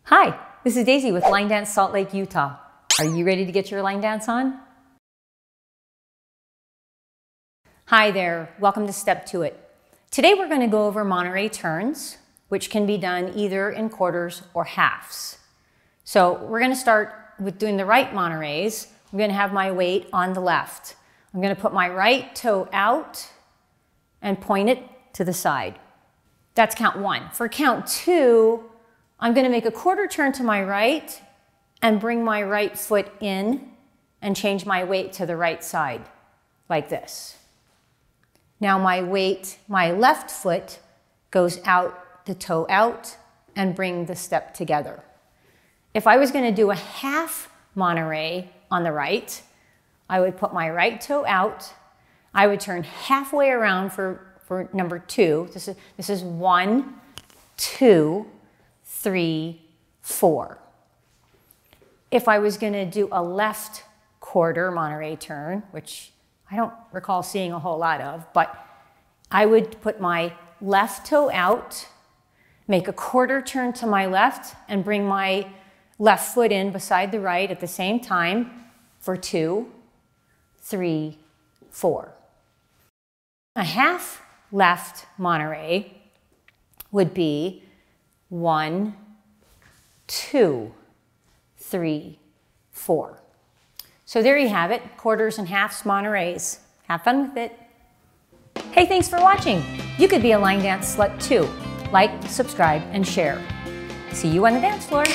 Hi, this is Daisy with Line Dance Salt Lake, Utah. Are you ready to get your line dance on? Hi there, welcome to Step To It. Today we're going to go over Monterey Turns, which can be done either in quarters or halves. So we're going to start with doing the right Montereys. I'm going to have my weight on the left. I'm going to put my right toe out and point it to the side. That's count one. For count two, I'm going to make a quarter turn to my right and bring my right foot in and change my weight to the right side, like this. Now my left foot goes out, the toe out, and bring the step together. If I was going to do a half Monterey on the right, I would put my right toe out, I would turn halfway around for number two. This is 1, 2, 3, 4. If I was going to do a left quarter Monterey turn, which I don't recall seeing a whole lot of, but I would put my left toe out, make a quarter turn to my left, and bring my left foot in beside the right at the same time for 2, 3, 4. A half left Monterey would be 1, 2, 3, 4. So there you have it, quarters and halves Montereys. Have fun with it. Hey, thanks for watching. You could be a line dance slut too. Like, subscribe, and share. See you on the dance floor.